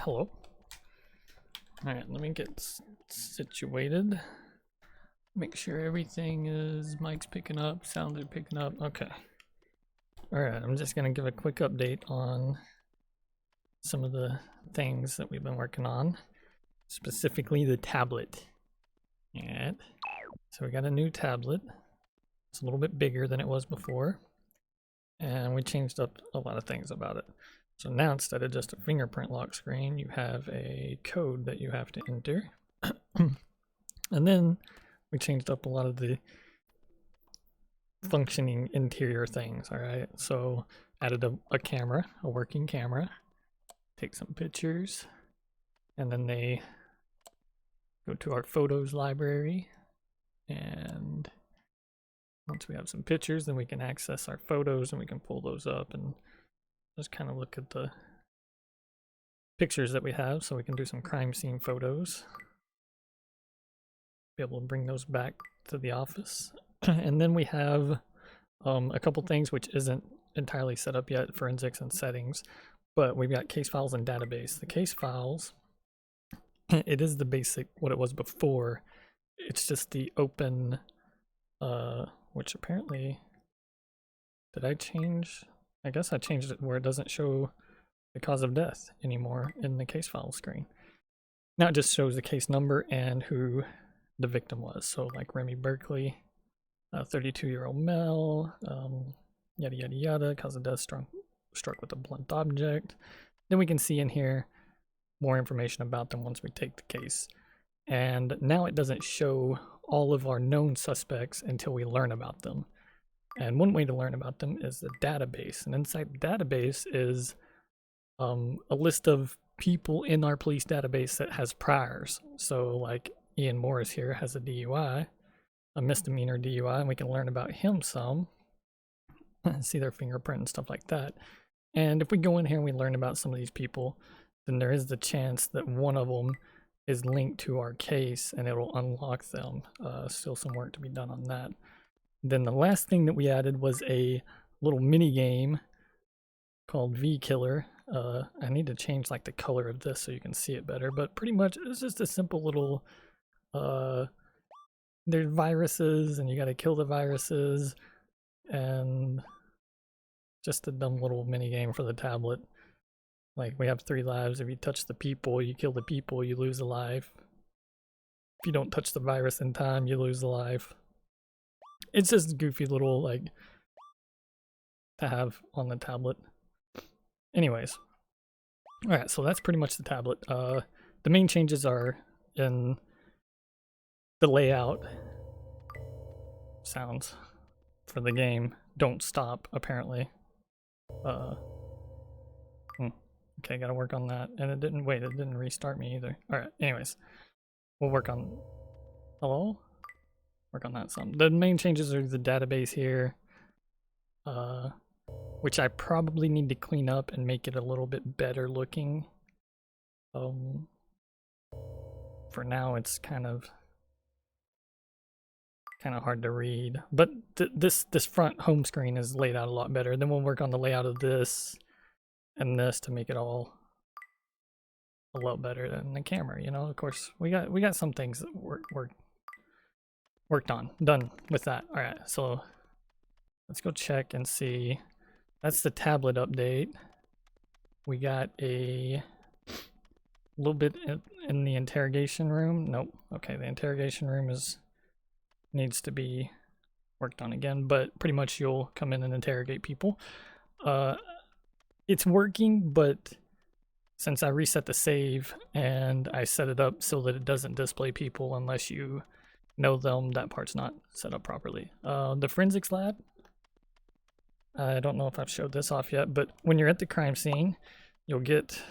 Hello. Alright, let me get situated. Make sure everything is, mic's picking up, sounds are picking up. Okay. Alright, I'm just gonna give a quick update on some of the things that we've been working on. Specifically the tablet. Alright. So we got a new tablet. It's a little bit bigger than it was before. And we changed up a lot of things about it. So now instead of just a fingerprint lock screen, you have a code that you have to enter. And then we changed up a lot of the functioning interior things, all right? So added a camera, a working camera, take some pictures, and then they go to our photos library. And once we have some pictures, then we can access our photos and we can pull those up and just kind of look at the pictures that we have, so we can do some crime scene photos. Be able to bring those back to the office. And then we have a couple things which isn't entirely set up yet, forensics and settings, but we've got case files and database. The case files, it is the basic what it was before. It's just the open, which apparently, did I change? I guess I changed it where it doesn't show the cause of death anymore in the case file screen. Now it just shows the case number and who the victim was. So like Remy Berkeley, 32-year-old male, yada yada yada, cause of death struck with a blunt object. Then we can see in here more information about them once we take the case. And now it doesn't show all of our known suspects until we learn about them. And one way to learn about them is the database. And inside the database is a list of people in our police database that has priors. So like Ian Morris here has a DUI, a misdemeanor DUI, and we can learn about him some, see their fingerprint and stuff like that. And if we go in here and we learn about some of these people, then there is the chance that one of them is linked to our case and it'll unlock them. Still some work to be done on that. Then the last thing that we added was a little mini game called V Killer. I need to change like the color of this so you can see it better, but pretty much it's just a simple little, there's viruses and you got to kill the viruses, and just a dumb little mini game for the tablet. Like we have 3 lives. If you touch the people, you kill the people, you lose a life. If you don't touch the virus in time, you lose a life. It's just goofy little like to have on the tablet. Anyways, all right, so that's pretty much the tablet. The main changes are in the layout. Sounds for the game don't stop apparently. Okay, gotta work on that. And it didn't restart me either. All right, anyways, we'll work on. Hello. Work on that some. The main changes are the database here, which I probably need to clean up and make it a little bit better looking. For now it's kind of hard to read, but this front home screen is laid out a lot better. Then we'll work on the layout of this and this to make it all a lot better than the camera. You know, of course we got some things that worked on, done with that. All right, so let's go check and see. That's the tablet update. We got a little bit in the interrogation room. Nope. Okay, the interrogation room needs to be worked on again, but pretty much you'll come in and interrogate people. It's working, but since I reset the save and I set it up so that it doesn't display people unless you know them, that part's not set up properly. The forensics lab, I don't know if I've showed this off yet, but when you're at the crime scene, you'll get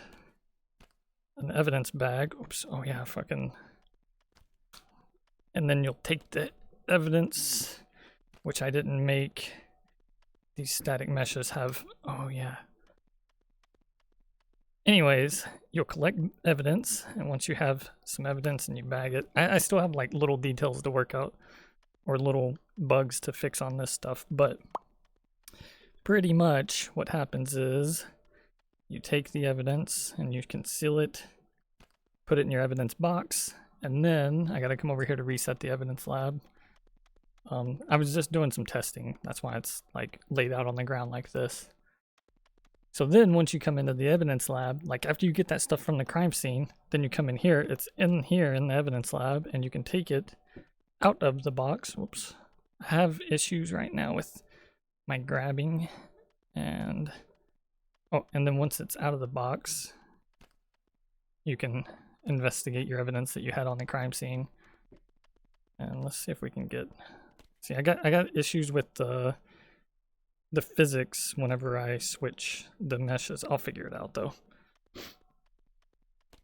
an evidence bag. Oops, oh yeah, fucking. And then you'll take the evidence, which I didn't make. These static meshes have, oh yeah. Anyways, you'll collect evidence, and once you have some evidence and you bag it, I still have like little details to work out or little bugs to fix on this stuff, but pretty much what happens is you take the evidence and you can seal it, put it in your evidence box, and then I gotta come over here to reset the evidence lab. I was just doing some testing. That's why it's like laid out on the ground like this. So then once you come into the evidence lab, like after you get that stuff from the crime scene, then you come in here, it's in here in the evidence lab, and you can take it out of the box. Whoops. I have issues right now with my grabbing and then once it's out of the box, you can investigate your evidence that you had on the crime scene. And let's see if we can get, see, I got issues with the physics whenever I switch the meshes. I'll figure it out though.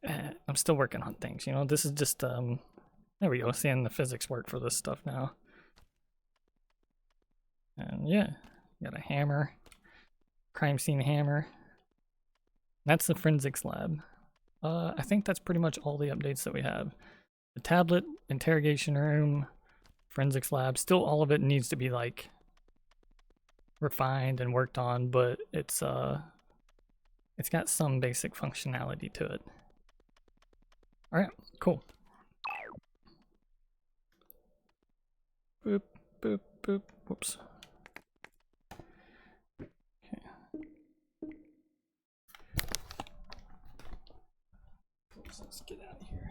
I'm still working on things, you know. This is just there we go, seeing the physics work for this stuff now. And yeah, got a hammer, crime scene hammer. That's the forensics lab. I think that's pretty much all the updates that we have. The tablet, interrogation room, forensics lab, still all of it needs to be like refined and worked on, but it's got some basic functionality to it. All right, cool. Boop, boop, boop, whoops. Okay. Let's get out of here.